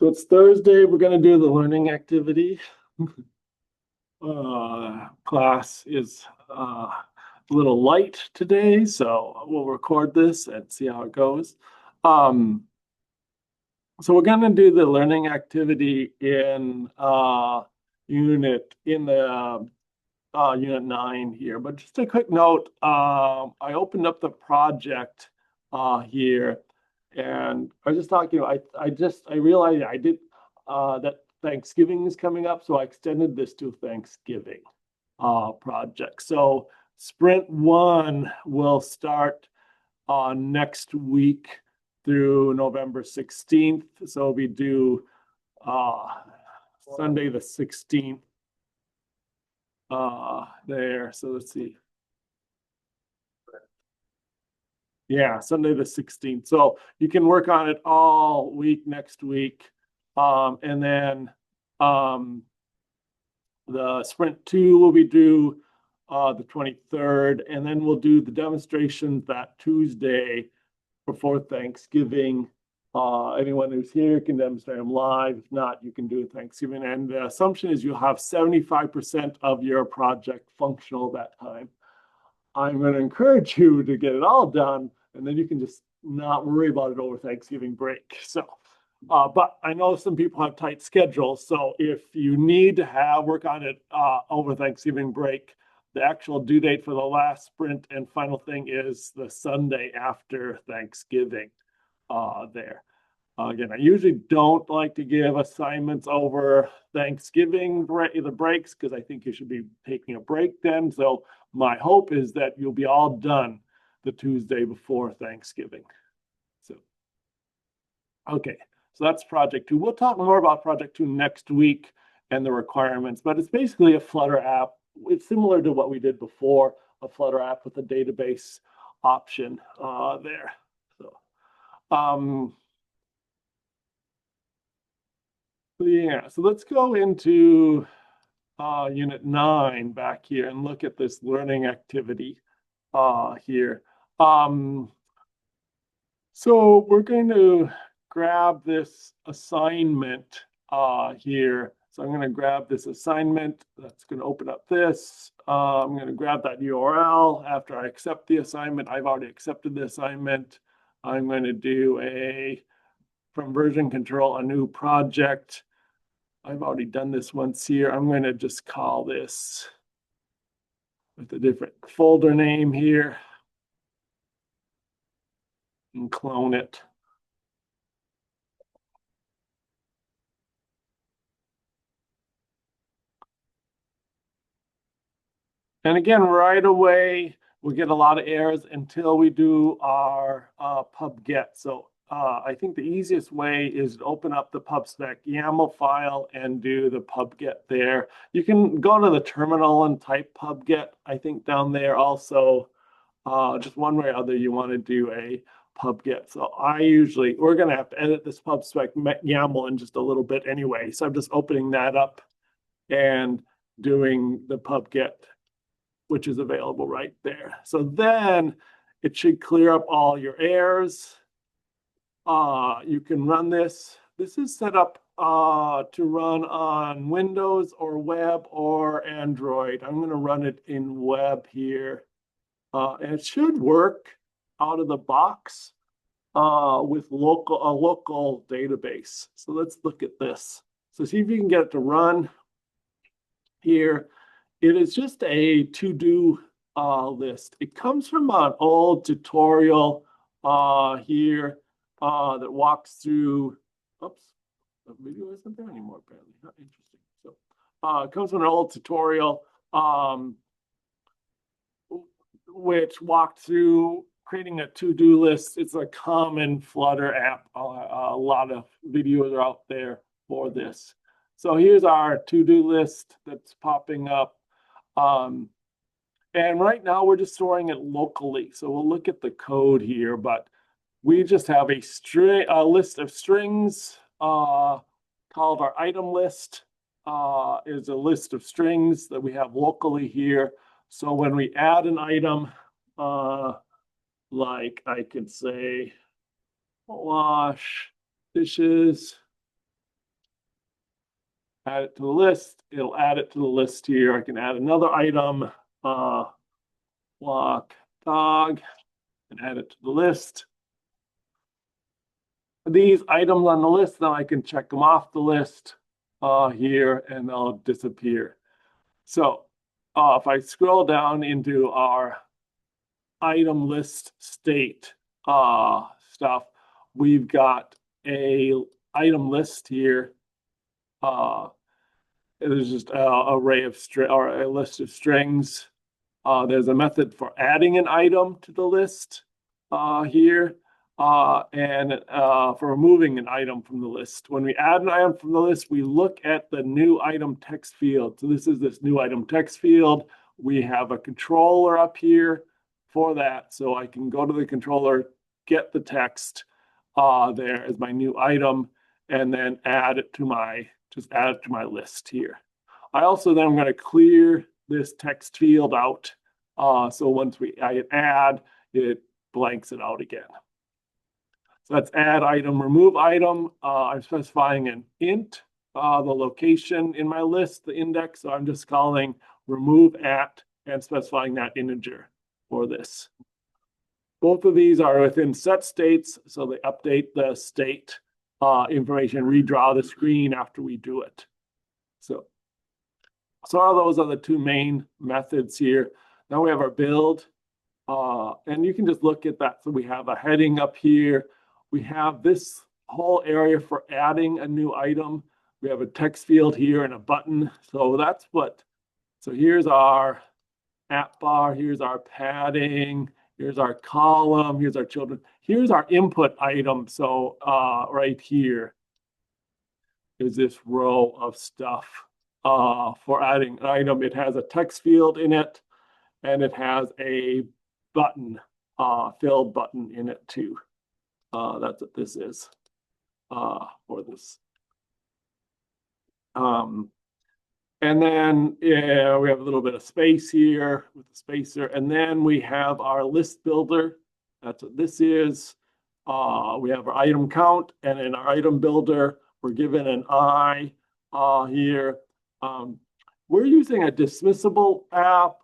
So it's Thursday. We're going to do the learning activity. Class is a little light today, so we'll record this and see how it goes. So we're going to do the learning activity in unit 9 here. But just a quick note, I opened up the project here, and I was just talking. I realized I did that Thanksgiving is coming up, so I extended this to Thanksgiving project. So Sprint 1 will start next week through November 16th. So we do Sunday the 16th there. So let's see. Yeah, Sunday the 16th. So you can work on it all week next week. And then the Sprint 2 will be due the 23rd. And then we'll do the demonstrations that Tuesday before Thanksgiving. Anyone who's here can demonstrate them live. If not, you can do it Thanksgiving. And the assumption is you'll have 75% of your project functional that time. I'm going to encourage you to get it all done, and then you can just not worry about it over Thanksgiving break. So, but I know some people have tight schedules. So if you need to work on it over Thanksgiving break, the actual due date for the last sprint and final thing is the Sunday after Thanksgiving there. Again, I usually don't like to give assignments over Thanksgiving, the breaks, because I think you should be taking a break then. So my hope is that you'll be all done the Tuesday before Thanksgiving. So, okay, so that's project 2. We'll talk more about project 2 next week and the requirements, but it's basically a Flutter app. It's similar to what we did before, a Flutter app with a database option there. So, yeah, so let's go into unit 9 back here and look at this learning activity here. So we're going to grab this assignment here. So I'm going to grab this assignment. That's going to open up this. I'm going to grab that URL after I accept the assignment. I've already accepted the assignment. I'm going to do from version control, a new project. I've already done this once here. I'm going to just call this with a different folder name here and clone it. And again, right away, we get a lot of errors until we do our pub get. So I think the easiest way is to open up the pubspec YAML file and do the pub get there. You can go to the terminal and type pub get. I think down there also, just one way or other, you want to do a pub get. So we're going to have to edit this pubspec YAML in just a little bit anyway. So I'm just opening that up and doing the pub get, which is available right there. So then it should clear up all your errors. You can run this. This is set up to run on Windows or web or Android. I'm going to run it in web here. And it should work out of the box with a local database. So let's look at this. So see if you can get it to run here. It is just a to-do list. It comes from an old tutorial here that walks through, oops, the video isn't there anymore, apparently. Not interesting. So it comes from an old tutorial which walked through creating a to-do list. It's a common Flutter app. A lot of videos are out there for this. So here's our to-do list that's popping up. And right now we're just storing it locally. So we'll look at the code here, but we just have a list of strings called our item list. Is a list of strings that we have locally here. So when we add an item, like I could say wash dishes, add it to the list. It'll add it to the list here. I can add another item, walk dog, and add it to the list. These items on the list, then I can check them off the list here and they'll disappear. So if I scroll down into our item list state stuff, we've got a item list here. There's just an array of string or a list of strings. There's a method for adding an item to the list here, and for removing an item from the list. When we add an item from the list, we look at the new item text field. So this is this new item text field. We have a controller up here for that. So I can go to the controller, get the text there as my new item, and then add it to my list here. I also then I'm going to clear this text field out. So once I add, it blanks it out again. So that's add item, remove item. I'm specifying an int, the location in my list, the index. So I'm just calling remove at and specifying that integer for this. Both of these are within set states, so they update the state information, redraw the screen after we do it. So those are the two main methods here. Now we have our build, and you can just look at that. So we have a heading up here. We have this whole area for adding a new item. We have a text field here and a button. So that's what, so here's our app bar, here's our padding, here's our column, here's our children, here's our input item. So right here is this row of stuff for adding an item. It has a text field in it, and it has a button, fill button in it too. That's what this is for this. And then we have a little bit of space here with the spacer. And then we have our list builder. That's what this is. We have our item count, and in our item builder, we're given an I here. We're using a dismissible app.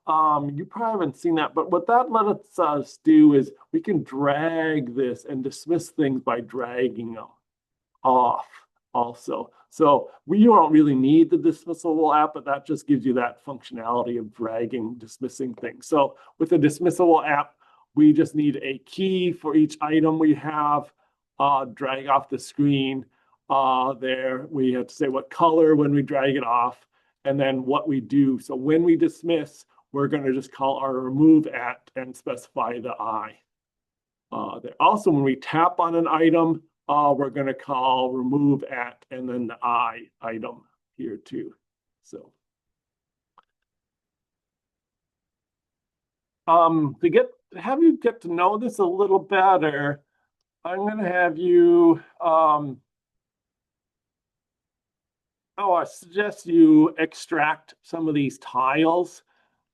You probably haven't seen that, but what that lets us do is we can drag this and dismiss things by dragging them off also. So we don't really need the dismissible app, but that just gives you that functionality of dragging, dismissing things. So with the dismissible app, we just need a key for each item we have, drag off the screen there. We have to say what color when we drag it off, and then what we do. So when we dismiss, we're going to just call our remove at and specify the I. There. Also, when we tap on an item, we're going to call remove at and then the I item here too. So to have you get to know this a little better, I'm going to have you I suggest you extract some of these tiles.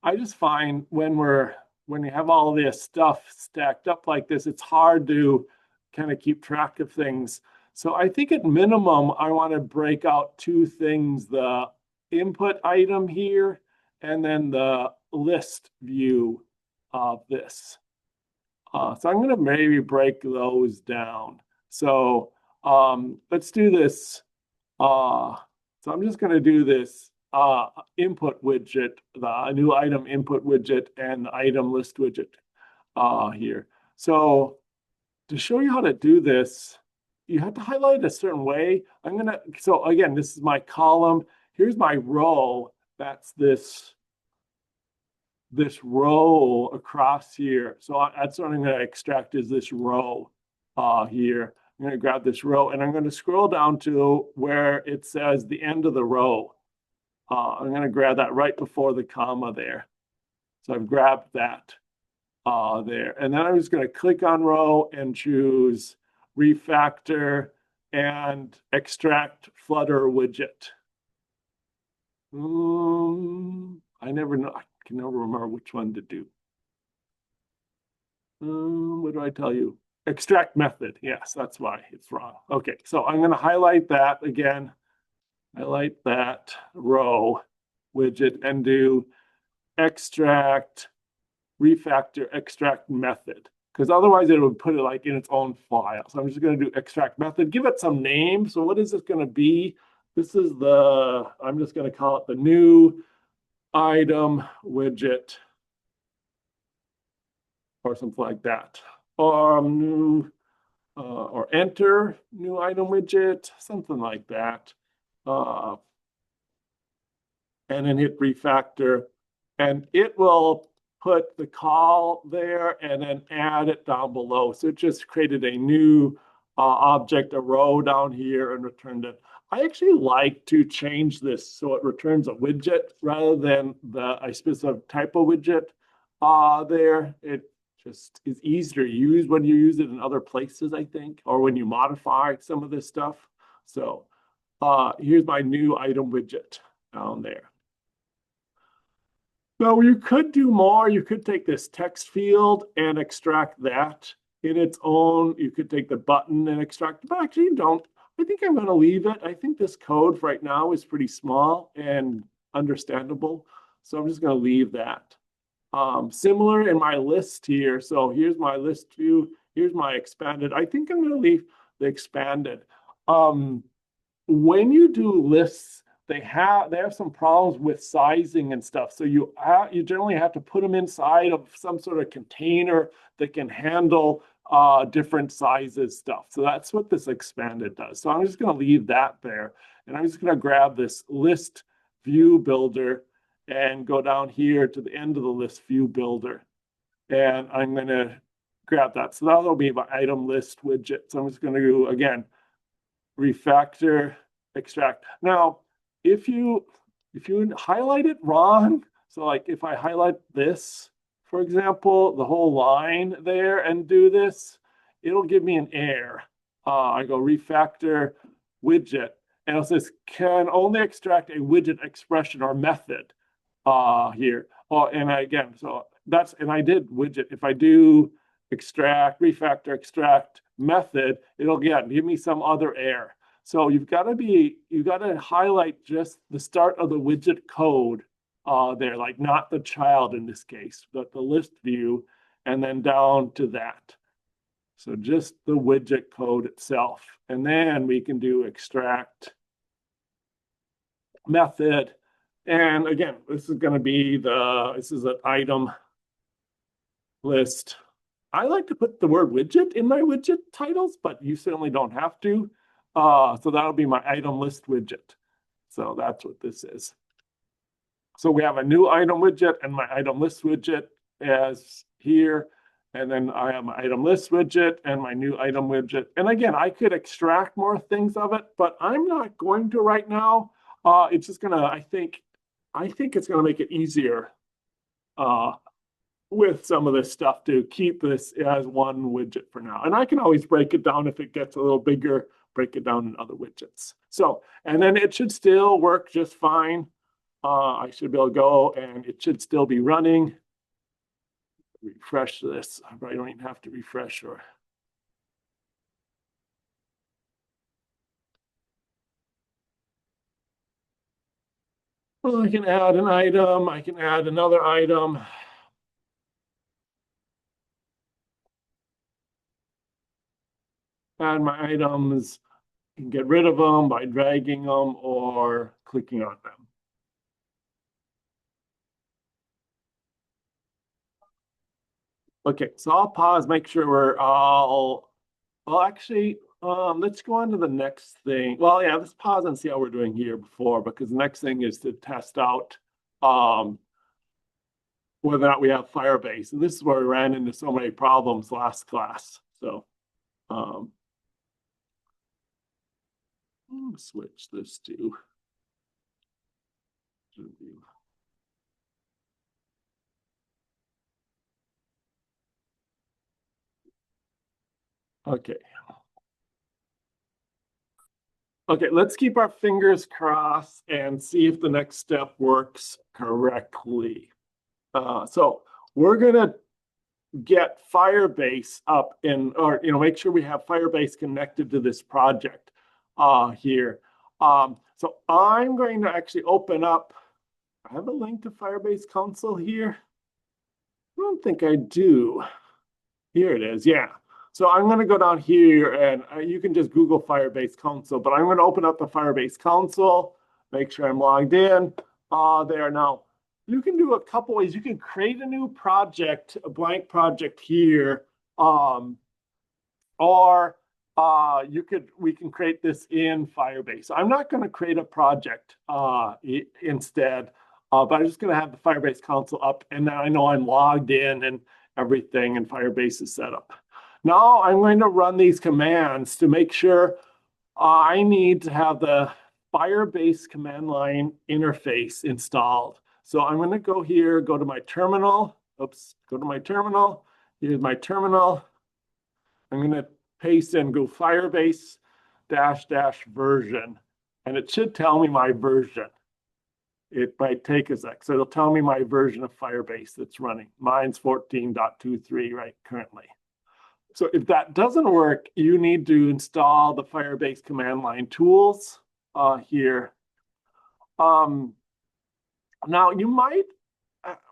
I just find when you have all this stuff stacked up like this, it's hard to kind of keep track of things. So I think at minimum, I want to break out two things, the input item here, and then the list view of this. So I'm going to maybe break those down. So let's do this. So I'm just going to do this input widget, the new item input widget and the item list widget here. So to show you how to do this, you have to highlight a certain way. So again, this is my column. Here's my row. That's this row across here. So that's what I'm going to extract is this row here. I'm going to grab this row and I'm going to scroll down to where it says the end of the row. I'm going to grab that right before the comma there. So I've grabbed that there. And then I'm just going to click on row and choose refactor and extract Flutter widget. I can never remember which one to do. What do I tell you? Extract method. Yes, that's why it's wrong. Okay, so I'm going to highlight that again. highlight that row widget and do extract, refactor, extract method. Because otherwise it would put it like in its own file. So I'm just going to do extract method, give it some name. So what is this going to be? This is I'm just going to call it the new item widget or something like that. Or new, or enter new item widget, something like that. And then hit refactor, and it will put the call there and then add it down below. So it just created a new object, a row down here, and returned it. I actually like to change this so it returns a widget rather than a specific type of widget there. It just is easier to use when you use it in other places, I think, or when you modify some of this stuff. So here's my new item widget down there. So you could do more. You could take this text field and extract that in its own. You could take the button and extract it, but actually don't. I think I'm going to leave it. I think this code right now is pretty small and understandable. So I'm just going to leave that. Similar in my list here. So here's my list view. Here's my expanded. I think I'm going to leave the expanded. When you do lists, they have some problems with sizing and stuff. So you generally have to put them inside of some sort of container that can handle different sizes stuff. So that's what this expanded does. So I'm just going to leave that there, and I'm just going to grab this list view builder and go down here to the end of the list view builder, and I'm going to grab that. So that'll be my item list widget. So I'm just going to do again refactor, extract. Now, if you highlight it wrong, so like if I highlight this, for example, the whole line there and do this, it'll give me an error. I go refactor widget, and it says can only extract a widget expression or method here. Oh, and again, so and I did widget. If I do extract, refactor, extract method, it'll give me some other error. So you've got to highlight just the start of the widget code there, like not the child in this case, but the list view, and then down to that. So just the widget code itself. And then we can do extract method. And again, this is going to be this is an item list. I like to put the word widget in my widget titles, but you certainly don't have to. So that'll be my item list widget. So that's what this is. So we have a new item widget and my item list widget as here. And then I have my item list widget and my new item widget. And again, I could extract more things of it, but I'm not going to right now. It's just gonna, I think it's gonna make it easier with some of this stuff to keep this as one widget for now. And I can always break it down if it gets a little bigger, break it down in other widgets. So, and then it should still work just fine. I should be able to go and it should still be running. Refresh this. I probably don't even have to refresh or. Well, I can add an item. I can add another item. Add my items. You can get rid of them by dragging them or clicking on them. Okay, so I'll pause, make sure we're all, well, actually, let's go on to the next thing. Well, yeah, let's pause and see how we're doing here before, because the next thing is to test out whether or not we have Firebase. And this is where we ran into so many problems last class. So switch this to okay. Okay, let's keep our fingers crossed and see if the next step works correctly. So we're gonna get Firebase up or make sure we have Firebase connected to this project here. So I'm going to actually open up, I have a link to Firebase Console here. I don't think I do. Here it is, yeah. So I'm going to go down here and you can just Google Firebase Console, but I'm going to open up the Firebase Console, make sure I'm logged in. There now. You can do a couple ways. You can create a new project, a blank project here, or we can create this in Firebase. I'm not going to create a project instead, but I'm just going to have the Firebase console up, and now I know I'm logged in and everything, and Firebase is set up. Now I'm going to run these commands to make sure I need to have the Firebase command line interface installed. So I'm going to go here, go to my terminal. Oops, go to my terminal. Here's my terminal. I'm going to paste in go Firebase -- version, and it should tell me my version. It might take a sec. So it'll tell me my version of Firebase that's running. Mine's 14.23 right currently. So if that doesn't work, you need to install the Firebase command line tools here. Now you might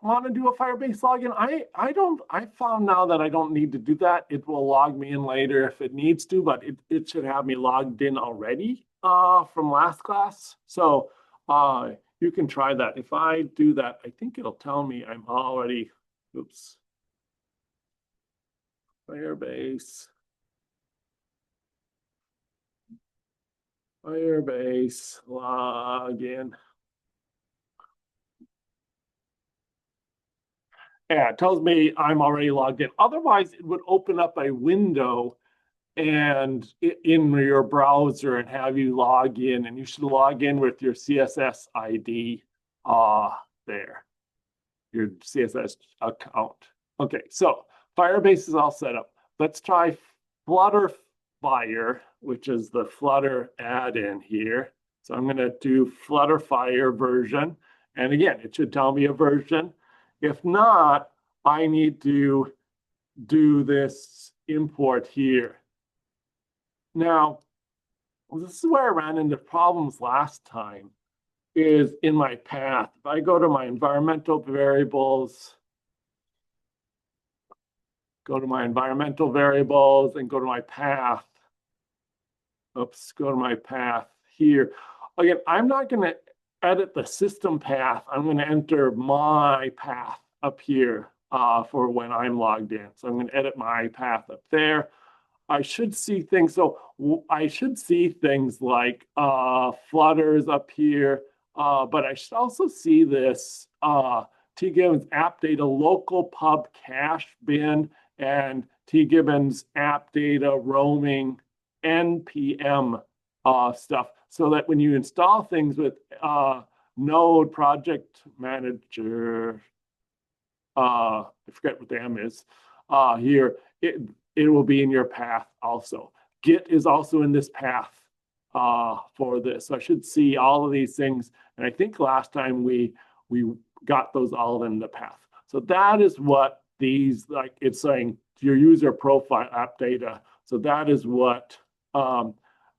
want to do a Firebase login. I found now that I don't need to do that. It will log me in later if it needs to, but it should have me logged in already from last class. So you can try that. If I do that, I think it'll tell me I'm already, oops. Firebase login. Yeah, it tells me I'm already logged in. Otherwise, it would open up a window and in your browser and have you log in, and you should log in with your CSS ID there, your CSS account. Okay, so Firebase is all set up. Let's try Flutterfire, which is the Flutter add-in here. So I'm going to do Flutterfire version. And again, it should tell me a version. If not, I need to do this import here. Now, this is where I ran into problems last time, is in my path. If I go to my environmental variables, and go to my path. Oops, go to my path here. Again, I'm not going to edit the system path. I'm going to enter my path up here for when I'm logged in. So I'm going to edit my path up there. I should see things. So I should see things like flutters up here, but I should also see this tgibbons app data local pub cache bin and tgibbons app data roaming npm stuff, so that when you install things with Node Project Manager, I forget what the M is here, it will be in your path also. Git is also in this path for this. So I should see all of these things. And I think last time we got those all in the path. So that is what these, like it's saying your user profile app data. So that is what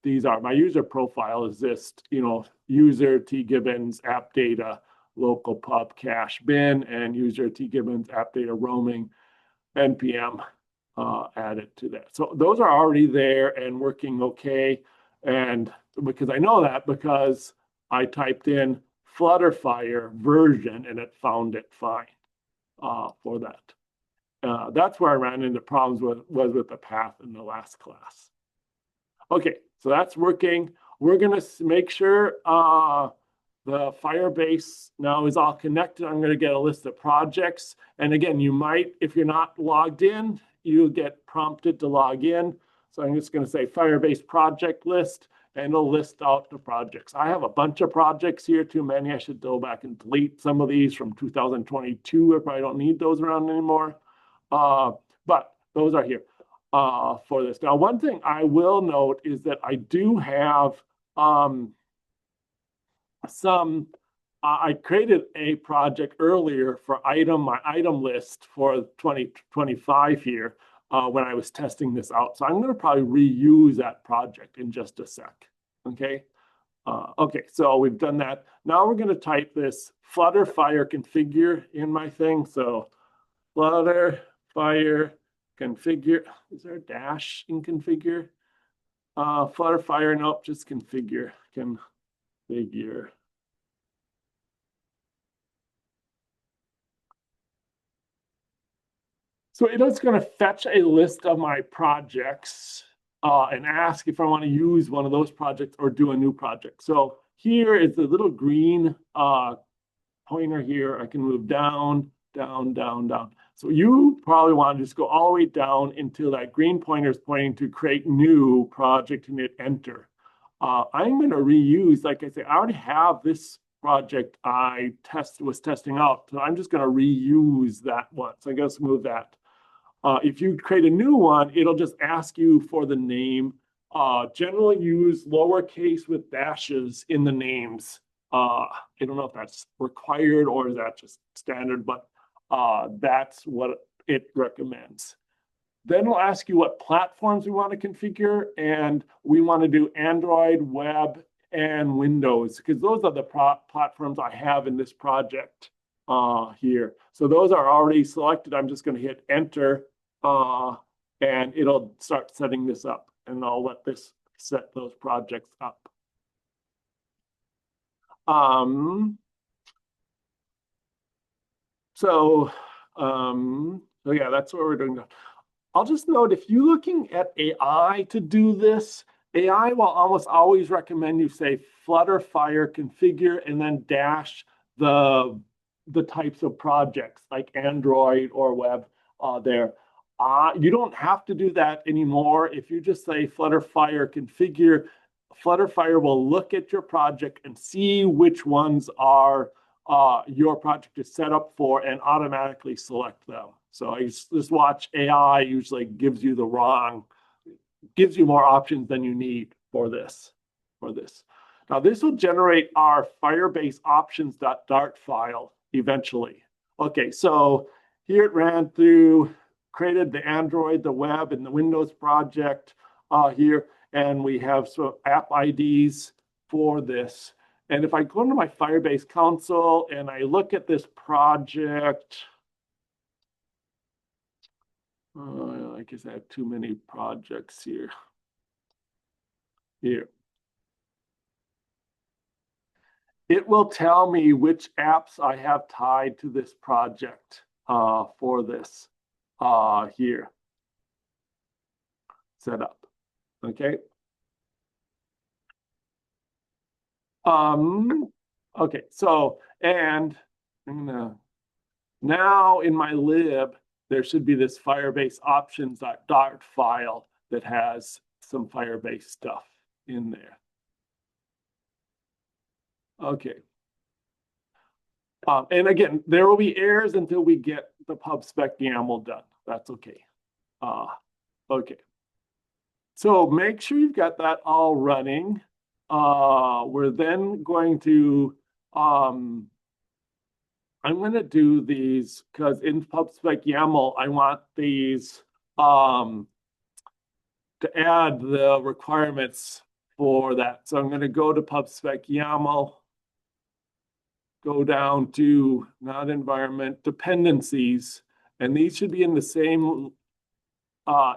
these are. My user profile is this, user tgibbons app data local pub cache bin and user tgibbons app data roaming npm added to that. So those are already there and working okay. And because I know that because I typed in Flutterfire version and it found it fine for that. That's where I ran into problems was with the path in the last class. Okay, so that's working. We're going to make sure the Firebase now is all connected. I'm going to get a list of projects. And again, you might, if you're not logged in, you'll get prompted to log in. So I'm just going to say Firebase project list, and it'll list out the projects. I have a bunch of projects here, too many. I should go back and delete some of these from 2022 if I don't need those around anymore. But those are here for this. Now, one thing I will note is that I do have I created a project earlier for my item list for 2025 here when I was testing this out. So I'm going to probably reuse that project in just a sec. Okay. Okay, so we've done that. Now we're going to type this Flutter Fire configure in my thing. So Flutter Fire configure. Is there a dash in configure? Flutter Fire, nope, just configure. Configure. So it's going to fetch a list of my projects and ask if I want to use one of those projects or do a new project. So here is the little green pointer here. I can move down, down, down, down. So you probably want to just go all the way down until that green pointer is pointing to create new project and hit enter. I'm going to reuse, like I say, I already have this project I was testing out. So I'm just going to reuse that one. So I guess move that. If you create a new one, it'll just ask you for the name. Generally use lowercase with dashes in the names. I don't know if that's required or is that just standard, but that's what it recommends. Then it'll ask you what platforms we want to configure, and we want to do Android, web, and Windows, because those are the platforms I have in this project here. So those are already selected. I'm just going to hit enter, and it'll start setting this up, and I'll let this set those projects up. So yeah, that's what we're doing now. I'll just note, if you're looking at AI to do this, AI will almost always recommend you say Flutter Fire configure and then dash the types of projects like Android or web there. You don't have to do that anymore. If you just say Flutter Fire configure, Flutter Fire will look at your project and see which ones are your project is set up for and automatically select them. So I just watch AI usually gives you gives you more options than you need for this. Now this will generate our Firebase options.dart file eventually. Okay, so here it ran through, created the Android, the web, and the Windows project here, and we have some app IDs for this. And if I go into my Firebase console and I look at this project, I guess I have too many projects here. It will tell me which apps I have tied to this project for this here. Set up. Okay. Okay, so, and I'm gonna, now in my lib, there should be this Firebase options.dart file that has some Firebase stuff in there. Okay. And again, there will be errors until we get the pub/spec YAML done. That's okay. Okay. So make sure you've got that all running. We're then going to, I'm going to do these because in pub/spec YAML, I want these to add the requirements for that. So I'm going to go to pub/spec YAML, go down to not environment, dependencies, and these should be in the same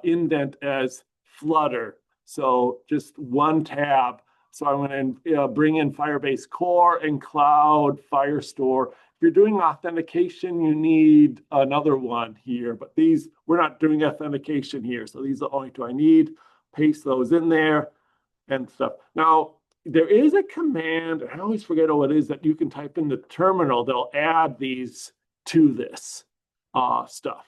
indent as Flutter. So just one tab. So I'm going to bring in Firebase Core and Cloud, FireStore. If you're doing authentication, you need another one here, but these, we're not doing authentication here. So these are the only two I need. Paste those in there and stuff. Now, there is a command, I always forget what it is, that you can type in the terminal. They'll add these to this stuff,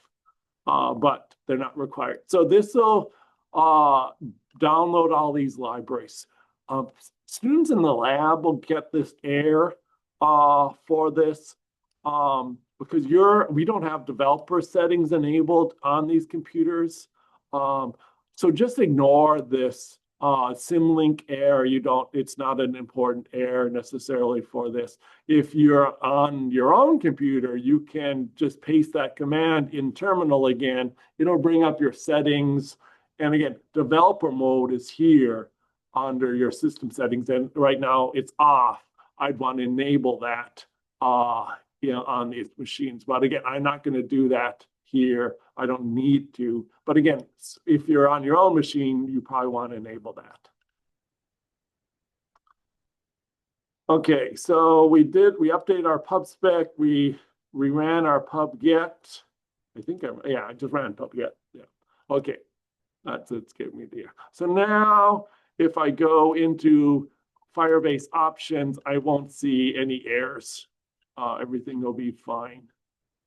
but they're not required. So this will download all these libraries. Students in the lab will get this error for this because we don't have developer settings enabled on these computers. So just ignore this symlink error. It's not an important error necessarily for this. If you're on your own computer, you can just paste that command in terminal again. It'll bring up your settings. And again, developer mode is here. under your system settings, and right now it's off. I'd want to enable that on these machines. But again, I'm not going to do that here. I don't need to. But again, if you're on your own machine, you probably want to enable that. Okay, so we updated our pub spec. We ran our pub get. I just ran pub get. Yeah. Okay, it's giving me there. So now if I go into Firebase options, I won't see any errors. Everything will be fine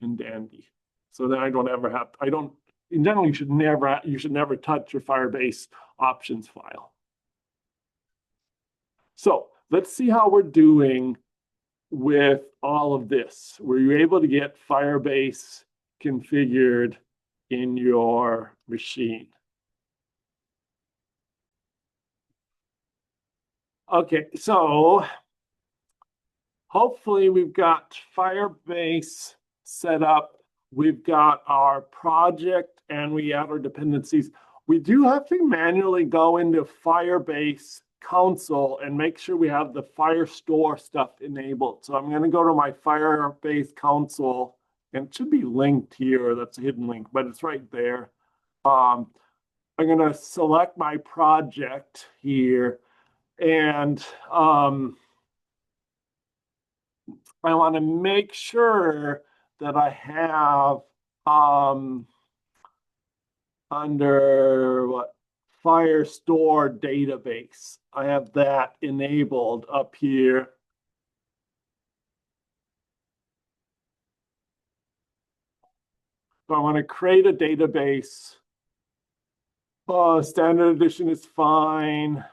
and dandy. So then I don't ever have, in general, you should never touch your Firebase options file. So let's see how we're doing with all of this. Were you able to get Firebase configured in your machine? Okay, so hopefully we've got Firebase set up. We've got our project and we have our dependencies. We do have to manually go into Firebase console and make sure we have the FireStore stuff enabled. So I'm going to go to my Firebase console, and it should be linked here. That's a hidden link, but it's right there. I'm going to select my project here, and I want to make sure that I have under what FireStore database. I have that enabled up here. So I want to create a database. Standard edition is fine.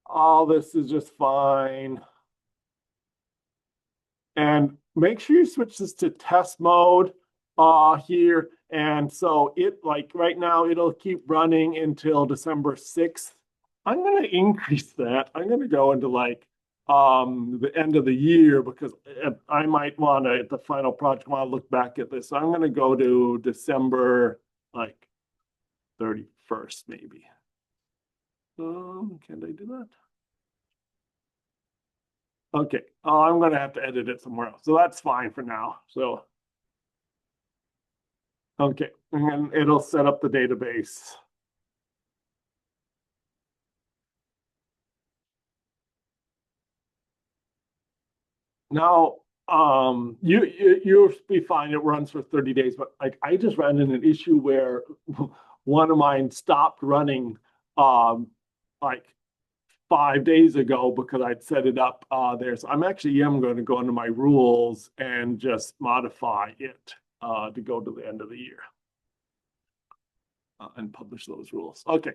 All this is just fine. And make sure you switch this to test mode here. And so like right now, it'll keep running until December 6th. I'm going to increase that. I'm going to go into like the end of the year, because I might want to, at the final project, want to look back at this. So I'm going to go to December like 31st, maybe. Can I do that? Okay, I'm going to have to edit it somewhere else. So that's fine for now. So, okay, and then it'll set up the database. Now, you'll be fine. It runs for 30 days, but like I just ran into an issue where one of mine stopped running like 5 days ago because I'd set it up there. So I'm going to go into my rules and just modify it to go to the end of the year and publish those rules. Okay,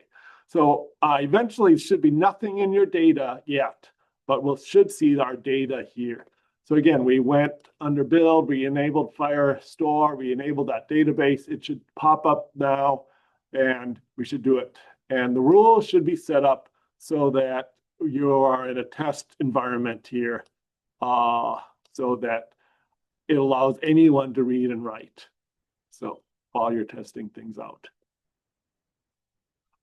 so eventually should be nothing in your data yet, but we should see our data here. So again, we went under build, we enabled FireStore, we enabled that database. It should pop up now and we should do it. And the rules should be set up so that you are in a test environment here, so that it allows anyone to read and write. So while you're testing things out.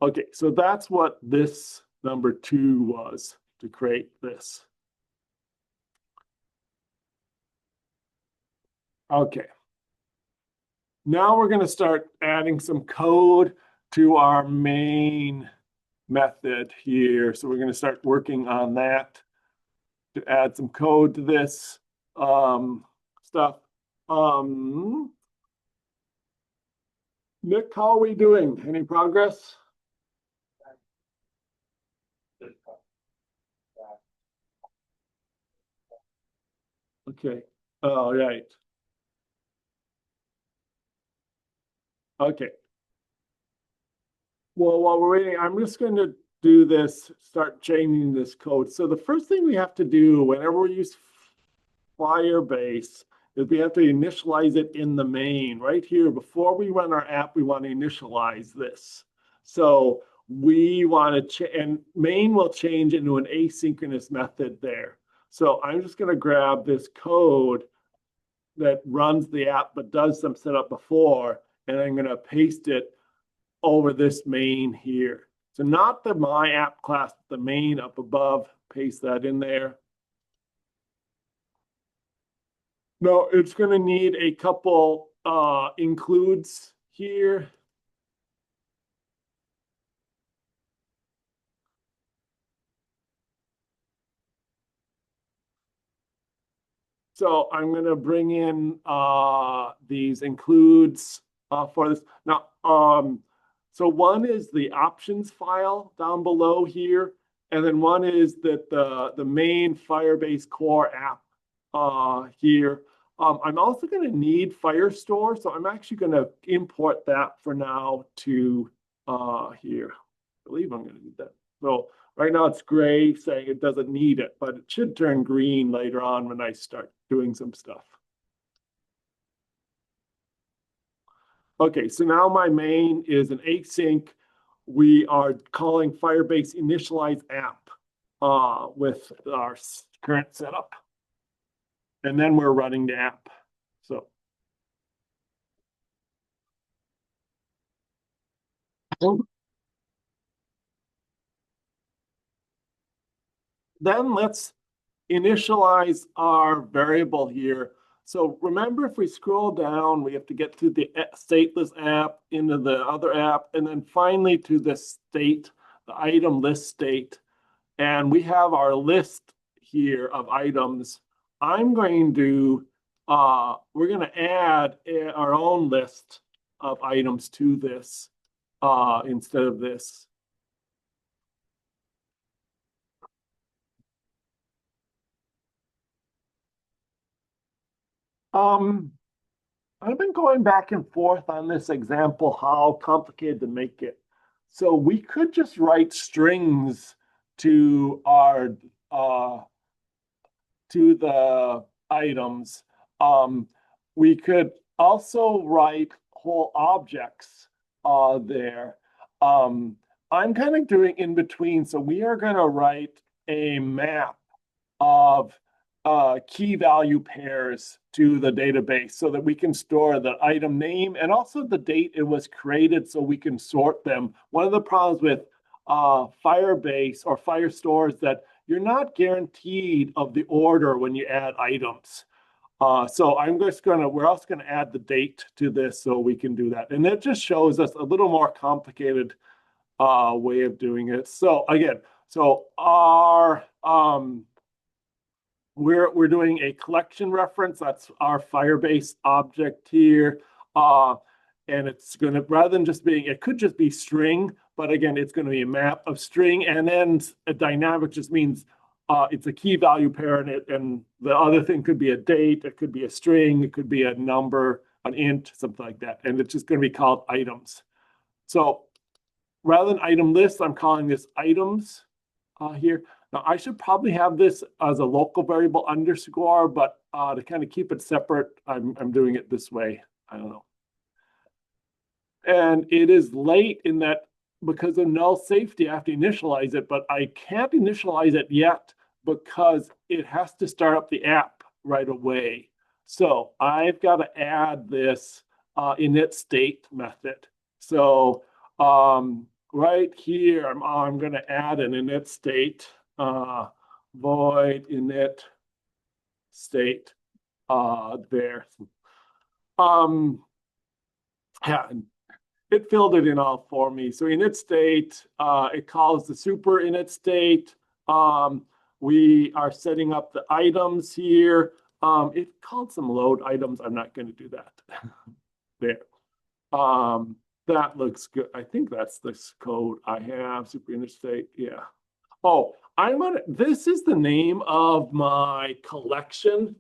Okay, so that's what this number 2 was, to create this. Okay. Now we're going to start adding some code to our main method here. So we're going to start working on that to add some code to this stuff. Nick, how are we doing? Any progress? Okay. All right. Okay. Well, while we're waiting, I'm just going to do this, start changing this code. So the first thing we have to do whenever we use Firebase is we have to initialize it in the main. Right here, before we run our app, we want to initialize this. So we want to, and main will change into an asynchronous method there. So I'm just going to grab this code that runs the app but does some setup before, and I'm going to paste it over this main here. So not the my app class, the main up above, paste that in there. No, it's going to need a couple includes here. So I'm going to bring in these includes for this. Now, so one is the options file down below here, and then one is that the main Firebase core app here. I'm also going to need FireStore, so I'm actually going to import that for now to here. I believe I'm going to need that. So right now it's gray saying it doesn't need it, but it should turn green later on when I start doing some stuff. Okay, so now my main is an async. We are calling Firebase initialize app with our current setup. And then we're running the app. So then let's initialize our variable here. So remember, if we scroll down, we have to get to the stateless app, into the other app, and then finally to the state, the item list state. And we have our list here of items. I'm going to, we're going to add our own list of items to this instead of this. I've been going back and forth on this example, how complicated to make it. So we could just write strings to our to the items. We could also write whole objects there. I'm kind of doing in between. So we are going to write a map of key value pairs to the database so that we can store the item name and also the date it was created so we can sort them. One of the problems with Firebase or FireStore is that you're not guaranteed of the order when you add items. So I'm just gonna, we're also gonna add the date to this so we can do that. And it just shows us a little more complicated way of doing it. So again, so our, we're doing a collection reference. That's our Firebase object here. And it's going to, rather than just being, it could just be string, but again, it's going to be a map of string. And then a dynamic just means it's a key value pair in it. And the other thing could be a date, it could be a string, it could be a number, an int, something like that. And it's just going to be called items. So rather than item list, I'm calling this items here. Now, I should probably have this as a local variable underscore, but to kind of keep it separate, I'm doing it this way. I don't know. And it is late in that because of null safety, I have to initialize it, but I can't initialize it yet because it has to start up the app right away. So I've got to add this init state method. So right here, I'm going to add an init state. Void init state there. Yeah, it filled it in all for me. So init state, it calls the super init state. We are setting up the items here. It called some load items. I'm not going to do that. There. That looks good. I think that's this code I have. Super init state. Yeah. Oh, this is the name of my collection,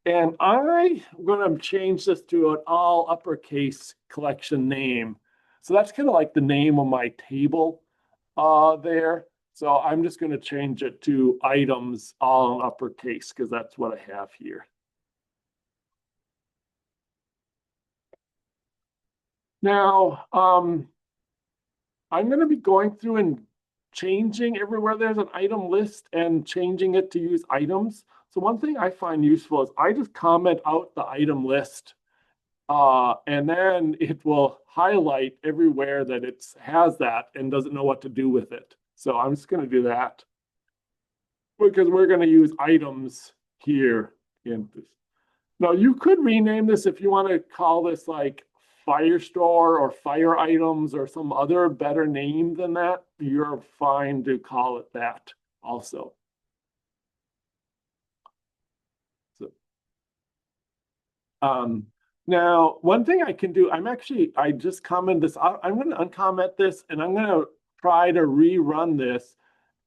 and I'm gonna change this to an all uppercase collection name. So that's kind of like the name of my table there. So I'm just gonna change it to items all in uppercase because that's what I have here. Now, I'm gonna be going through and changing everywhere there's an item list and changing it to use items. So one thing I find useful is I just comment out the item list And then it will highlight everywhere that it has that and doesn't know what to do with it. So I'm just going to do that because we're going to use items here in this. Now you could rename this if you want to call this like FireStore or Fire Items or some other better name than that. You're fine to call it that also. So, now, one thing I can do, I just commented this. I'm going to uncomment this and I'm going to try to rerun this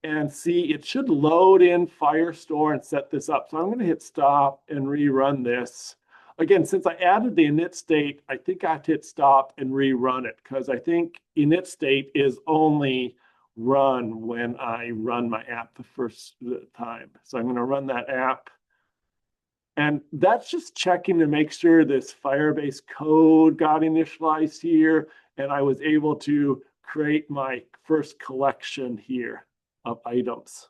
and see. It should load in FireStore and set this up. So I'm going to hit stop and rerun this. Again, since I added the init state, I think I have to hit stop and rerun it because I think init state is only run when I run my app the first time. So I'm going to run that app. And that's just checking to make sure this Firebase code got initialized here. And I was able to create my first collection here of items.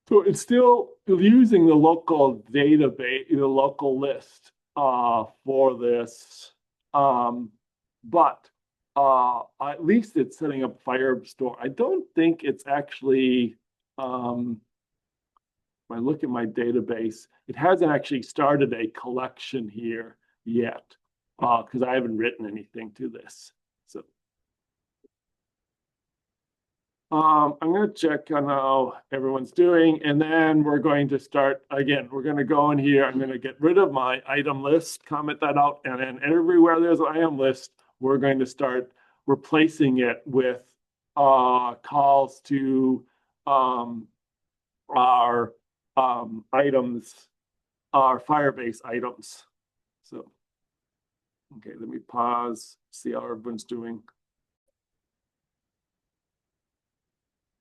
So it's still using the local database, the local list for this. But at least it's setting up FireStore. I don't think it's actually, if I look at my database, it hasn't actually started a collection here yet because I haven't written anything to this. So I'm going to check on how everyone's doing, and then we're going to start again. We're going to go in here. I'm going to get rid of my item list, comment that out, and then everywhere there's an item list, we're going to start replacing it with calls to our items, our Firebase items. So, okay, let me pause, see how everyone's doing.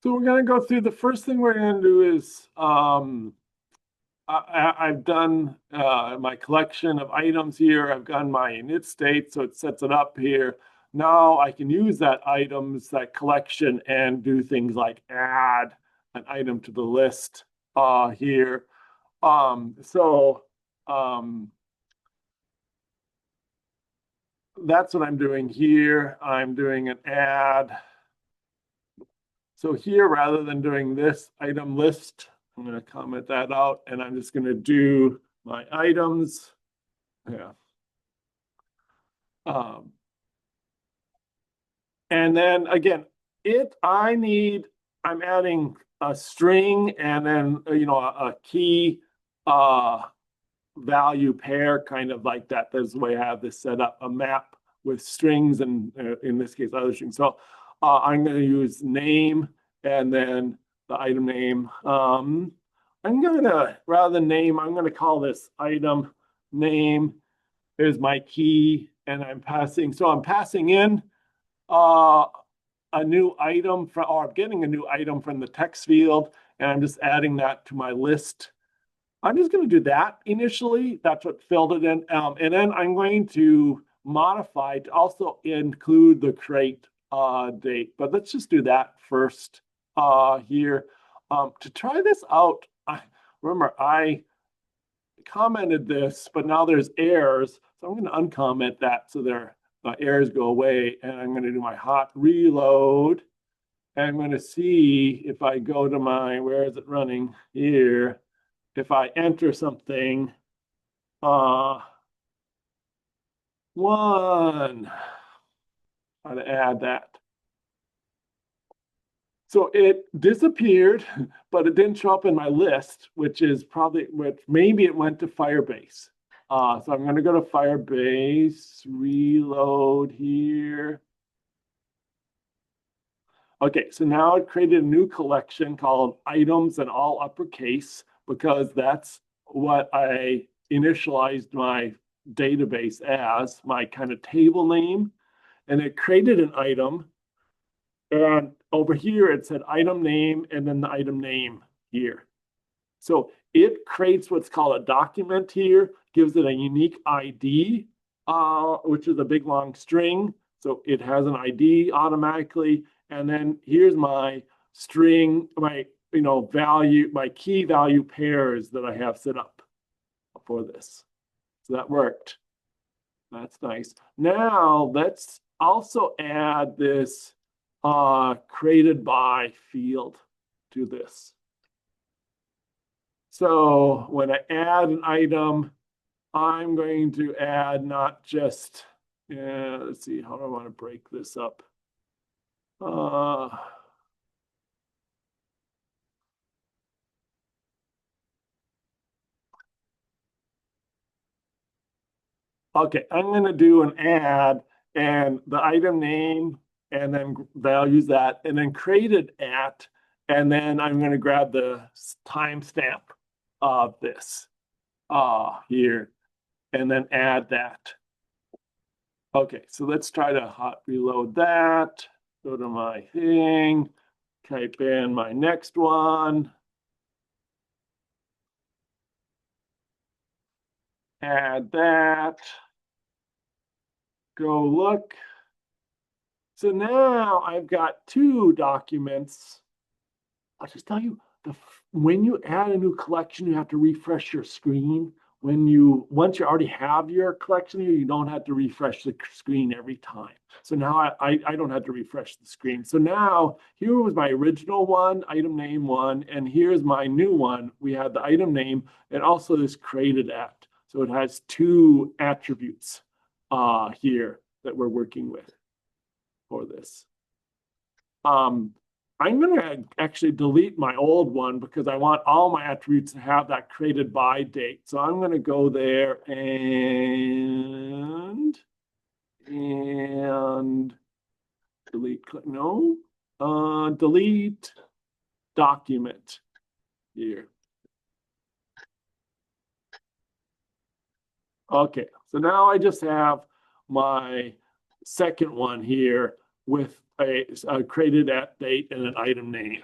So we're going to go through. The first thing we're going to do is I've done my collection of items here. I've done my init state, so it sets it up here. Now I can use that items, that collection, and do things like add an item to the list here. That's what I'm doing here. I'm doing an add. So here, rather than doing this item list, I'm going to comment that out, and I'm just going to do my items. Yeah. And then again, I'm adding a string and then, a key value pair, kind of like that. That's the way I have this set up, a map with strings and in this case, other strings. So I'm going to use name and then the item name. I'm going to, rather than name, I'm going to call this item name is my key, and I'm passing in a new item from, or I'm getting a new item from the text field, and I'm just adding that to my list. I'm just going to do that initially. That's what filled it in. And then I'm going to modify to also include the crate date. But let's just do that first here. To try this out, remember, I commented this, but now there's errors. So I'm going to uncomment that so their errors go away. And I'm going to do my hot reload. And I'm going to see if I go to my, where is it running here? If I enter something, one, how to add that. So it disappeared, but it didn't show up in my list, which maybe it went to Firebase. So I'm going to go to Firebase, reload here. Okay, so now it created a new collection called items in all uppercase, because that's what I initialized my database as, my kind of table name. And it created an item. And over here, it said item name and then the item name here. So it creates what's called a document here, gives it a unique ID. which is a big long string. So it has an ID automatically. And then here's my string, my value, my key value pairs that I have set up for this. So that worked. That's nice. Now let's also add this created by field to this. So when I add an item, I'm going to add not just, let's see, how do I want to break this up? Okay, I'm going to do an add and the item name, and then I'll use that, and then created at, and then I'm going to grab the timestamp of this here, and then add that. Okay, so let's try to hot reload that. Go to my thing, type in my next one. Add that. Go look. So now I've got two documents. I'll just tell you, when you add a new collection, you have to refresh your screen. Once you already have your collection here, you don't have to refresh the screen every time. So now I don't have to refresh the screen. So now here was my original one, item name one, and here's my new one. We have the item name and also this created at. So it has two attributes here that we're working with for this. I'm going to actually delete my old one because I want all my attributes to have that created by date. So I'm going to go there and delete, no, delete document here. Okay, so now I just have my second one here with a created at date and an item name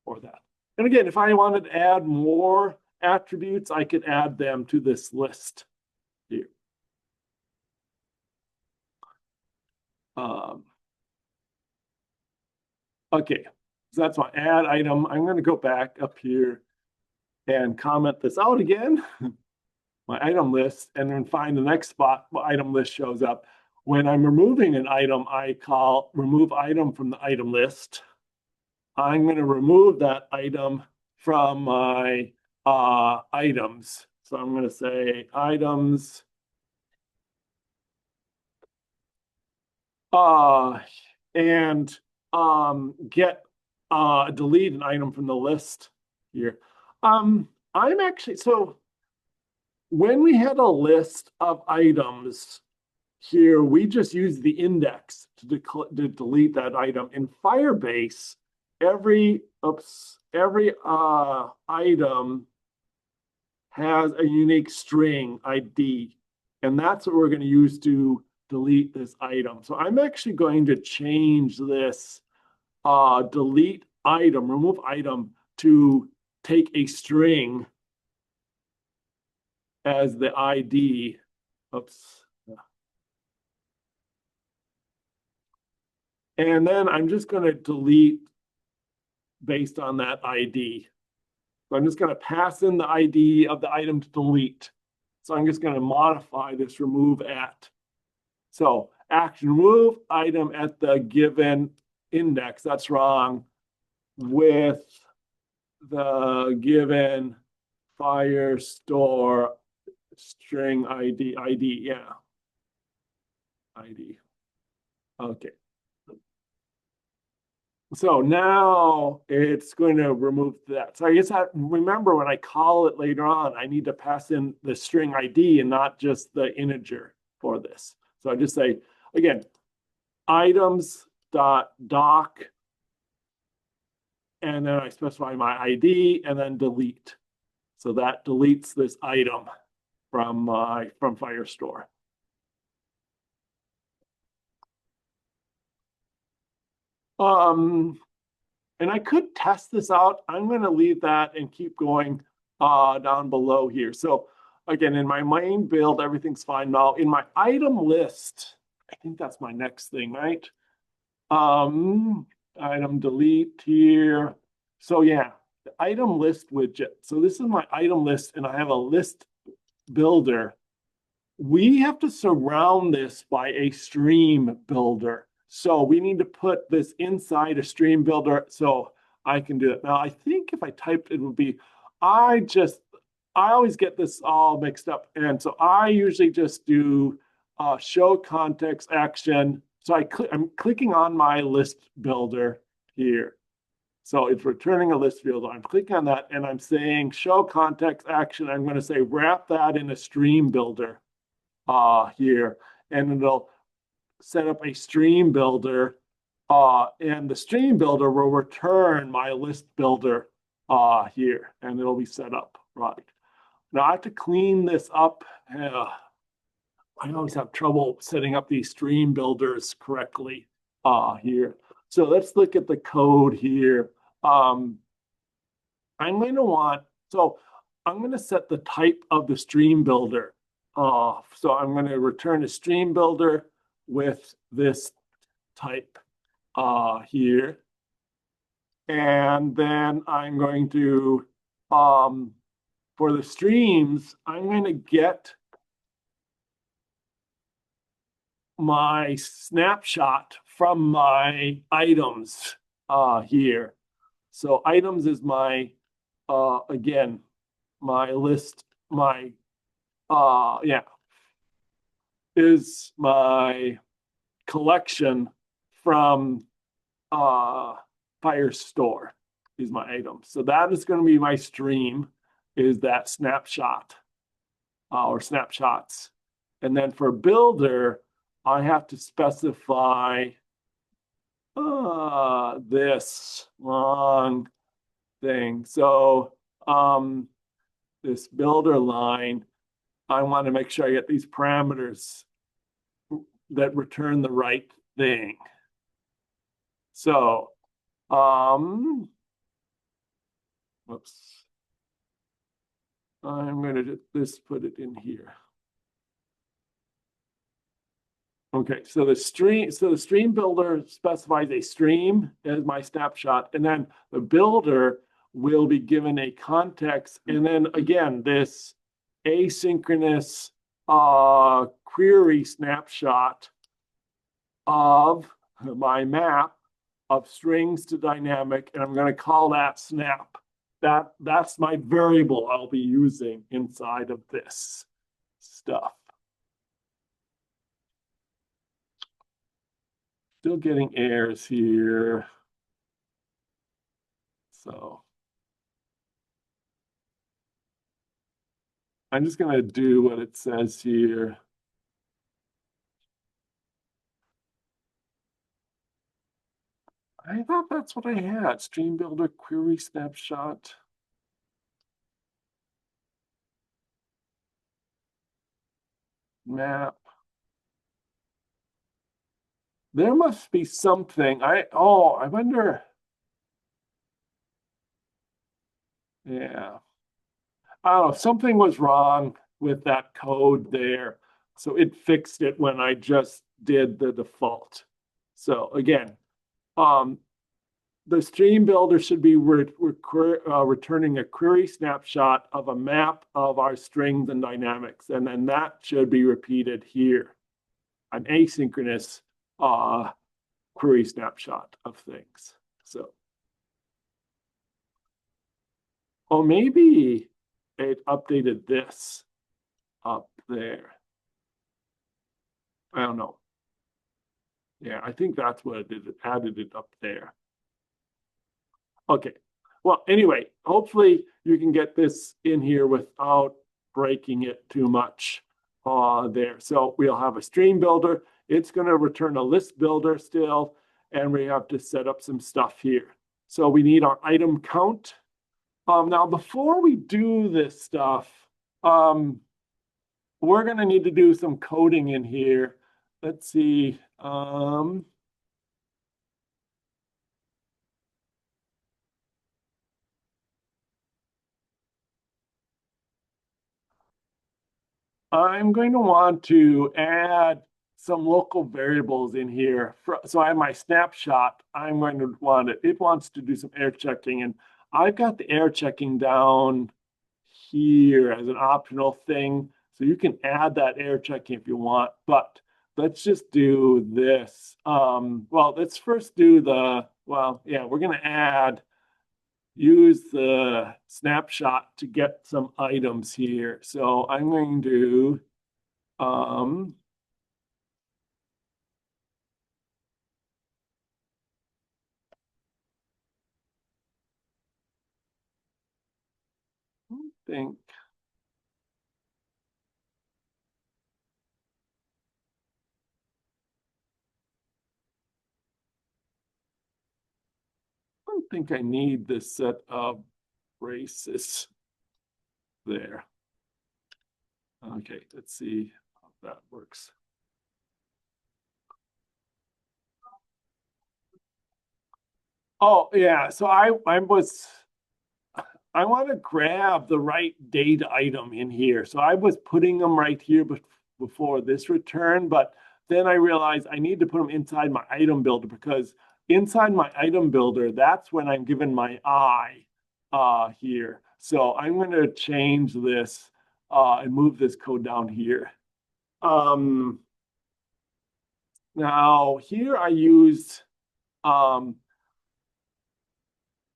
for that. And again, if I wanted to add more attributes, I could add them to this list here. Okay, so that's my add item. I'm going to go back up here and comment this out again, my item list, and then find the next spot where item list shows up. When I'm removing an item, I call remove item from the item list. I'm going to remove that item from my items. So I'm going to say items and get delete an item from the list here. I'm actually, so when we had a list of items here, we just use the index to delete that item. In Firebase, every item has a unique string ID, and that's what we're going to use to delete this item. So I'm actually going to change this delete item, remove item, to take a string as the ID. Oops. And then I'm just going to delete based on that ID. So I'm just going to pass in the ID of the item to delete. So I'm just going to modify this remove at. So action remove item at the given index. That's wrong. With the given FireStore string ID, yeah. ID. Okay. So now it's going to remove that. So I guess remember when I call it later on, I need to pass in the string ID and not just the integer for this. So I just say, again, items.doc, and then I specify my ID and then delete. So that deletes this item from FireStore. And I could test this out. I'm going to leave that and keep going down below here. So again, in my main build, everything's fine. Now in my item list, I think that's my next thing, right? Item delete here. So yeah, the item list widget. So this is my item list, and I have a list builder. We have to surround this by a stream builder. So we need to put this inside a stream builder so I can do it. Now, I think if I typed it would be, I always get this all mixed up. And so I usually just do show context action. So I'm clicking on my list builder here. So it's returning a list field. I'm clicking on that and I'm saying show context action. I'm going to say wrap that in a stream builder here, and it'll set up a stream builder, and the stream builder will return my list builder here, and it'll be set up right. Now I have to clean this up. I always have trouble setting up these stream builders correctly here. So let's look at the code here. I'm going to want, so I'm going to set the type of the stream builder. So I'm going to return a stream builder with this type here. And then I'm going to, for the streams, I'm going to get my snapshot from my items here. So items is my, again, my list, my is my collection from FireStore is my item. So that is going to be my stream, is that snapshot or snapshots. And then for builder, I have to specify this long thing. So this builder line, I want to make sure I get these parameters that return the right thing. So, whoops. I'm going to just put it in here. Okay, so the stream builder specifies a stream as my snapshot, and then the builder will be given a context, and then again, this asynchronous query snapshot of my map of strings to dynamic, and I'm going to call that snap. That's my variable I'll be using inside of this stuff. Still getting errors here. So I'm just going to do what it says here. I thought that's what I had. Stream builder, query snapshot. Map. There must be something. I wonder. Yeah. I don't know. Something was wrong with that code there. So it fixed it when I just did the default. So again, the stream builder should be returning a query snapshot of a map of our strings and dynamics. And then that should be repeated here. An asynchronous query snapshot of things. So, oh, maybe it updated this up there. I don't know. Yeah, I think that's what it did. It added it up there. Okay. Well, anyway, hopefully you can get this in here without breaking it too much there. So we'll have a stream builder. It's going to return a list builder still, and we have to set up some stuff here. So we need our item count. Now, before we do this stuff, we're going to need to do some coding in here. Let's see. I'm going to want to add some local variables in here. So I have my snapshot. I'm going to want it. It wants to do some air checking, and I've got the air checking down here as an optional thing. So you can add that air checking if you want, but let's just do this. Well, let's first do yeah, we're going to use the snapshot to get some items here. So I'm going to, um, think, I don't think I need this set of braces there. Okay, let's see how that works. Oh, yeah, so I want to grab the right data item in here. So I was putting them right here before this return, but then I realized I need to put them inside my item builder, because inside my item builder, that's when I'm given my I here. So I'm going to change this and move this code down here. Now here I used a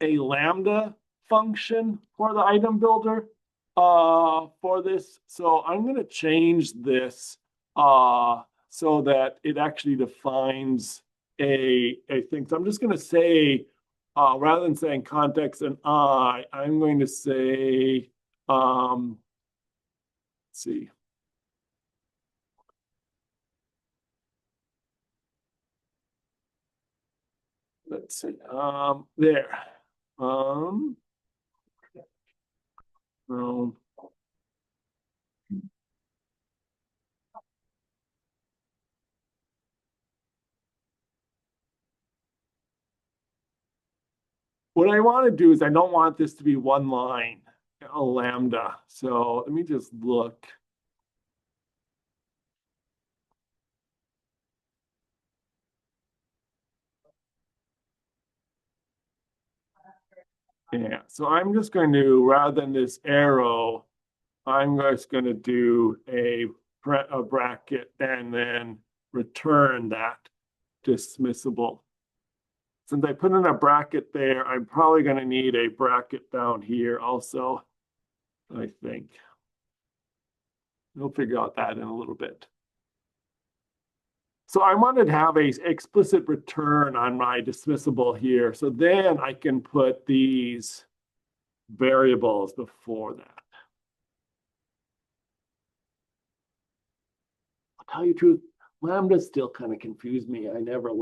lambda function for the item builder for this. So I'm going to change this so that it actually defines a thing. So I'm just going to say, rather than saying context and I'm going to say, let's see. Let's see, there. No. What I want to do is I don't want this to be one line, a lambda. So let me just look. Yeah, so I'm just going to, rather than this arrow, I'm just going to do a bracket and then return that dismissible. Since I put in a bracket there, I'm probably going to need a bracket down here also, I think. We'll figure out that in a little bit. So I wanted to have a explicit return on my dismissible here. So then I can put these variables before that. I'll tell you the truth, lambdas still kind of confuse me. I never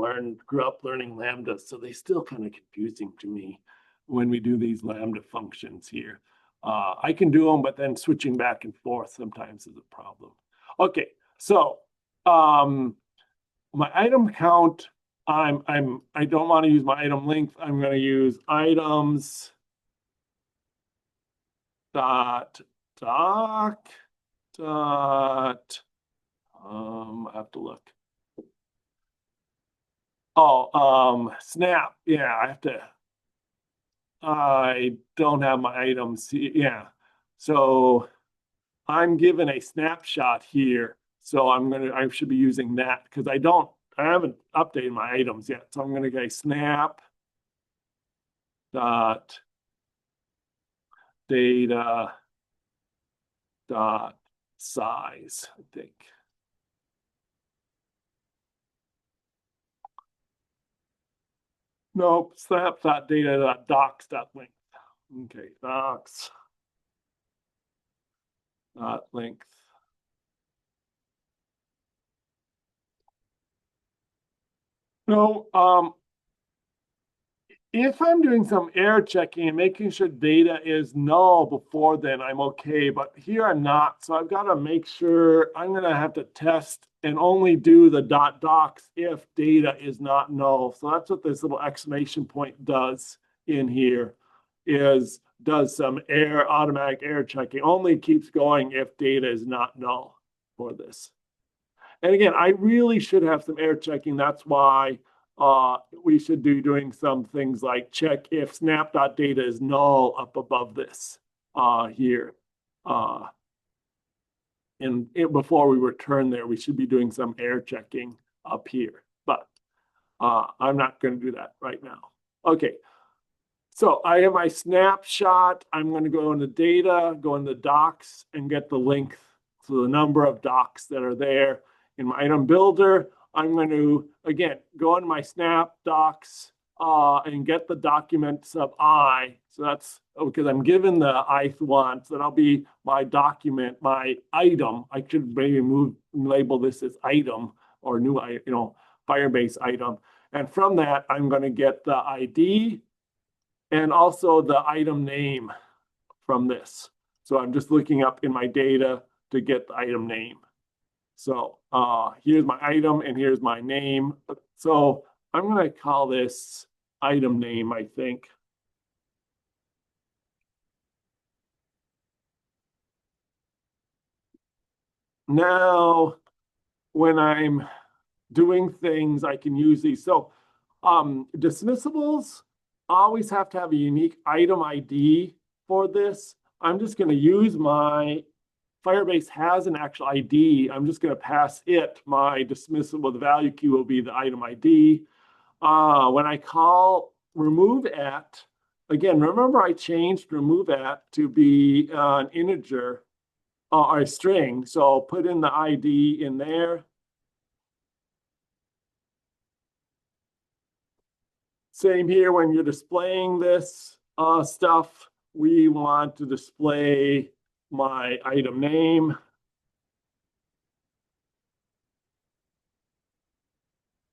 grew up learning lambdas, so they still kind of confusing to me when we do these lambda functions here. I can do them, but then switching back and forth sometimes is a problem. Okay, so my item count, I don't want to use my item length. I'm going to use items dot doc dot I have to look. Oh, snap. Yeah, I don't have my items. Yeah. So I'm given a snapshot here. So I should be using that because I haven't updated my items yet. So I'm going to go snap dot data dot size, I think. Nope, snap dot data dot docs dot length. Okay, docs dot length. No, if I'm doing some error checking and making sure data is null before then, I'm okay. But here I'm not. So I've got to make sure I'm going to have to test and only do the .docs if data is not null. So that's what this little exclamation point does in here, does some automatic error checking. Only keeps going if data is not null. for this. And again, I really should have some error checking. That's why we should be doing some things like check if snap.data is null up above this here. And before we return there, we should be doing some error checking up here. But I'm not going to do that right now. Okay. So I have my snapshot. I'm going to go into data, go into docs, and get the length. So the number of docs that are there. In my item builder, I'm going to, again, go into my snap docs and get the document sub I. So that's because I'm given the ith one. So that'll be my document, my item. I should maybe label this as item or new, Firebase item. And from that, I'm going to get the ID and also the item name from this. So I'm just looking up in my data to get the item name. So here's my item and here's my name. So I'm going to call this item name, I think. Now, when I'm doing things, I can use these. So dismissibles always have to have a unique item ID for this. I'm just going to use my Firebase has an actual ID. I'm just going to pass it my dismissible. The value key will be the item ID. When I call remove at, again, remember I changed remove at to be an integer or a string. So I'll put in the ID in there. Same here when you're displaying this stuff. We want to display my item name.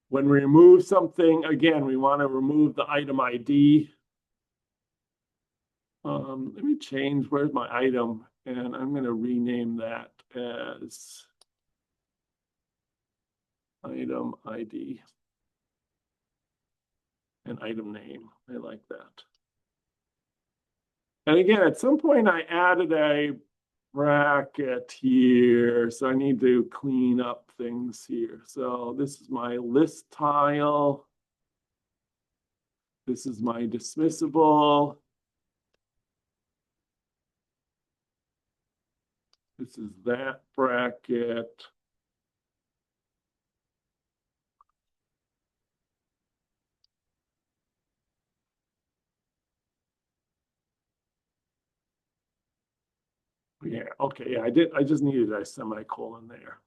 When we remove something, again, we want to remove the item ID. Let me change, where's my item? And I'm going to rename that as item ID and item name. I like that. And again, at some point I added a bracket here, so I need to clean up things here. So this is my list tile. This is my dismissible. This is that bracket. Yeah, okay, yeah, I just needed a semicolon there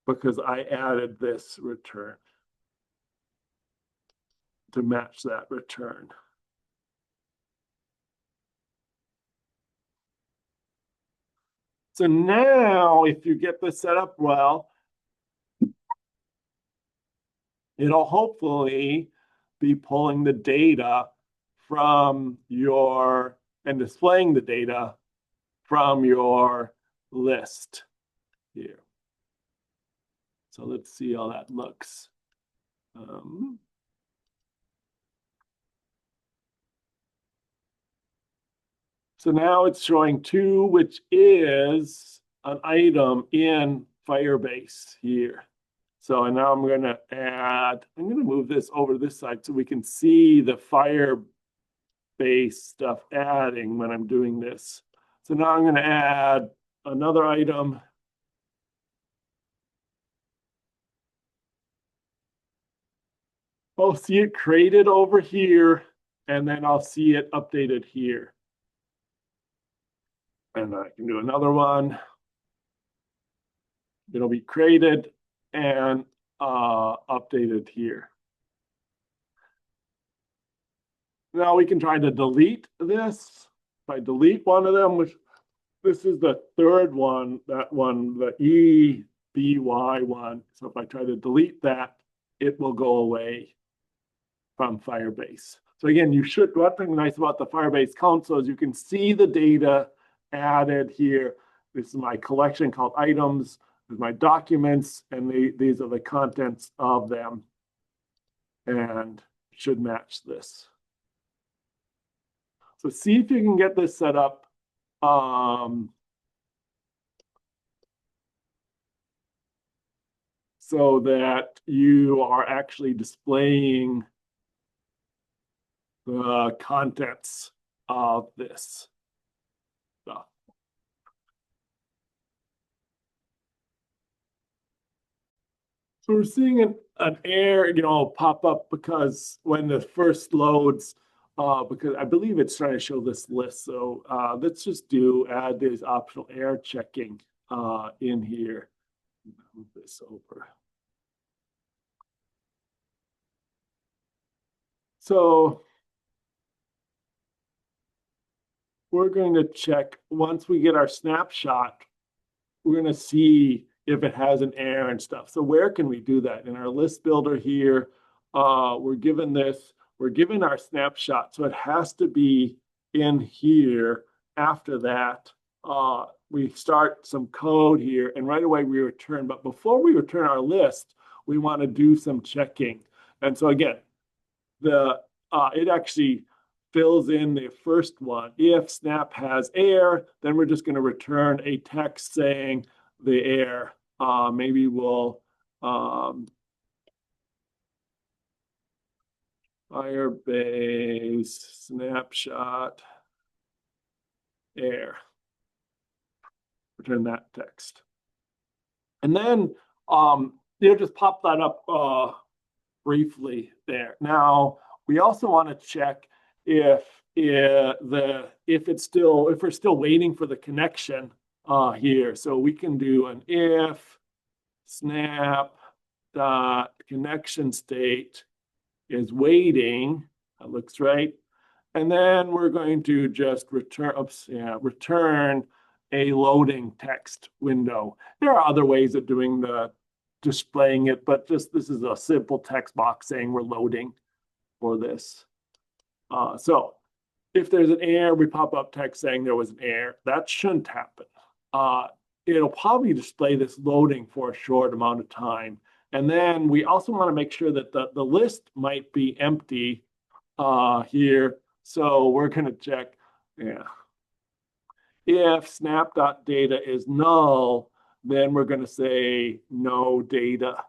because I added this return to match that return. So now if you get this set up well, it'll hopefully be pulling the data from your and displaying the data from your list here. So let's see how that looks. So now it's showing 2, which is an item in Firebase here. So and now I'm going to move this over to this side so we can see the Firebase stuff adding when I'm doing this. So now I'm going to add another item. I'll see it created over here, and then I'll see it updated here. And I can do another one. It'll be created and updated here. Now we can try to delete this. If I delete one of them, which this is the third one, that one, the EBY one. So if I try to delete that, it will go away from Firebase. So again, one thing nice about the Firebase console is you can see the data added here. This is my collection called items. There's my documents, and these are the contents of them, and should match this. So see if you can get this set up. so that you are actually displaying the contents of this stuff. So we're seeing an error, pop up because when the first loads, because I believe it's trying to show this list. So let's just add this optional error checking in here. Move this over. So we're going to check once we get our snapshot, we're going to see if it has an error and stuff. So where can we do that? In our list builder here, we're given our snapshot. So it has to be in here. After that, we start some code here and right away we return. But before we return our list, we want to do some checking. And so again, it actually fills in the first one. If snap has error, then we're just going to return a text saying the error. Maybe we'll Firebase snapshot error. Return that text. And then just pop that up briefly there. Now, we also want to check if we're still waiting for the connection here. So we can do an if snap dot connection state is waiting. That looks right. And then we're going to just return a loading text window. There are other ways of doing displaying it, but this is a simple text box saying we're loading for this. So if there's an error, we pop up text saying there was an error. That shouldn't happen. It'll probably display this loading for a short amount of time. And then we also want to make sure that the list might be empty here. So we're going to check, if snap.data is null, then we're going to say no data.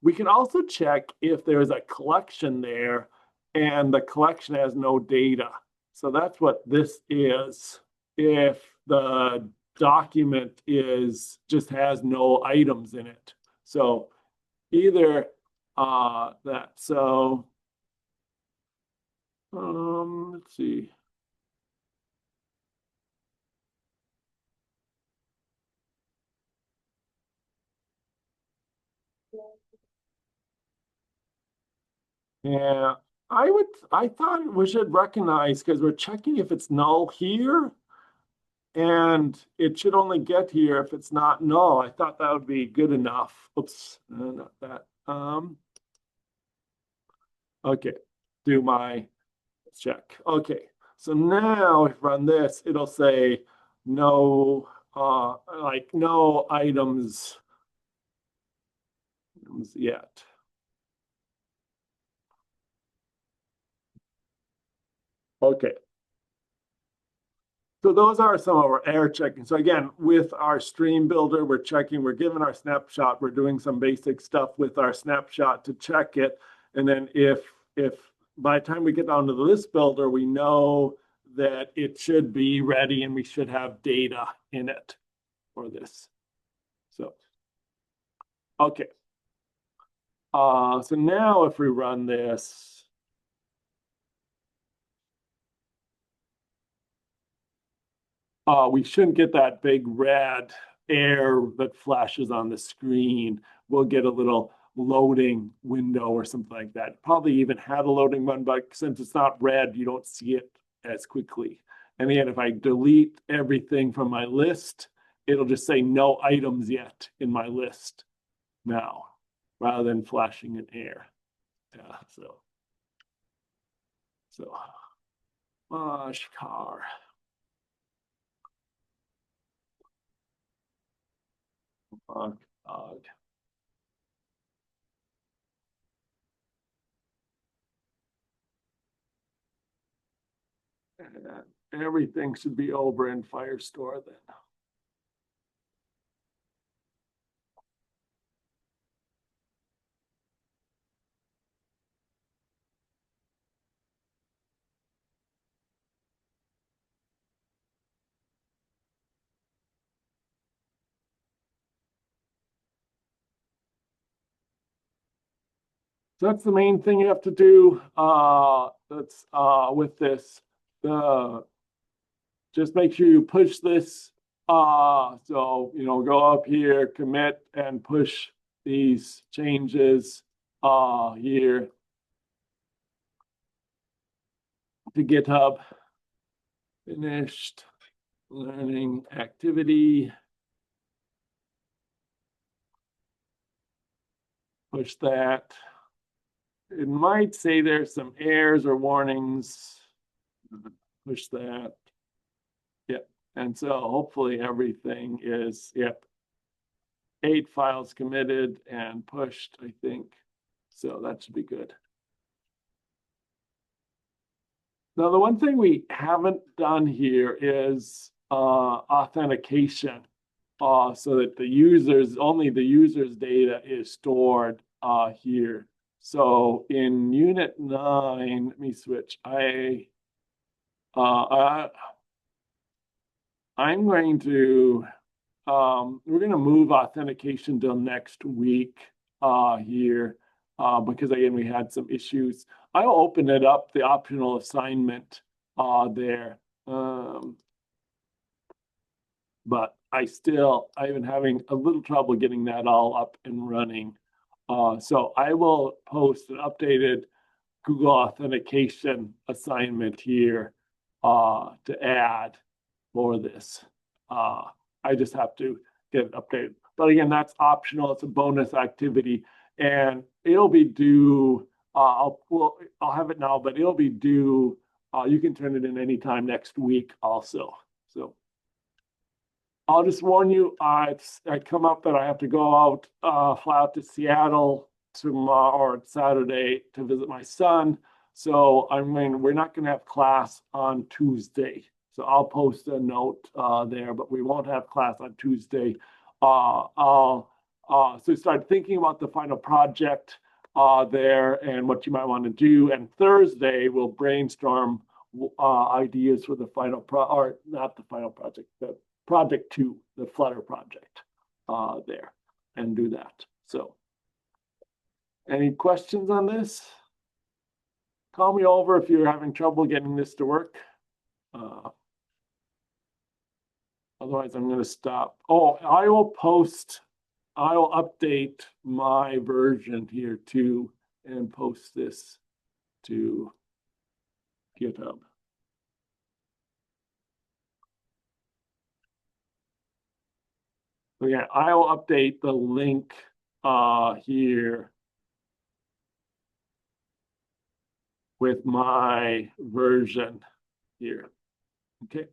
We can also check if there's a collection there and the collection has no data. So that's what this is. If the document just has no items in it. So either that. So let's see. Yeah, I thought we should recognize because we're checking if it's null here and it should only get here if it's not null. I thought that would be good enough. Oops, not that. Okay, do my check. Okay, so now if I run this, it'll say no, no items yet. Okay. So those are some of our error checking. So again, with our stream builder, we're checking, we're given our snapshot, we're doing some basic stuff with our snapshot to check it. And then if by the time we get down to the list builder, we know that it should be ready and we should have data in it for this. So, okay. So now if we run this, we shouldn't get that big red error that flashes on the screen. We'll get a little loading window or something like that. Probably even had a loading one, but since it's not red, you don't see it as quickly. And again, if I delete everything from my list, it'll just say no items yet in my list now, rather than flashing an error. Yeah, so car. Dog. And everything should be over in FireStore then. So that's the main thing you have to do. That's with this. Just make sure you push this. So go up here, commit, and push these changes here to GitHub. Finished learning activity. Push that. It might say there's some errors or warnings. Push that. Yep. And so hopefully everything is, yep. 8 files committed and pushed, I think. So that should be good. Now, the one thing we haven't done here is authentication, so that only the user's data is stored here. So in Unit 9, let me switch. I'm going to, we're going to move authentication till next week here because again, we had some issues. I'll open it up, the optional assignment there. But I've been having a little trouble getting that all up and running. So I will post an updated Google authentication assignment here to add for this. I just have to get it updated. But again, that's optional. It's a bonus activity, and it'll be due. I'll have it now, but it'll be due. You can turn it in anytime next week, also. So I'll just warn you. I come up that I have to go out, fly out to Seattle tomorrow or Saturday to visit my son. So we're not going to have class on Tuesday. So I'll post a note there, but we won't have class on Tuesday. So start thinking about the final project there and what you might want to do. And Thursday we'll brainstorm ideas for the final or not the final project, the project 2, the Flutter project there, and do that. So any questions on this? Call me over if you're having trouble getting this to work. Otherwise, I'm going to stop. Oh, I will update my version here too and post this to GitHub. So yeah, I'll update the link here with my version here. Okay.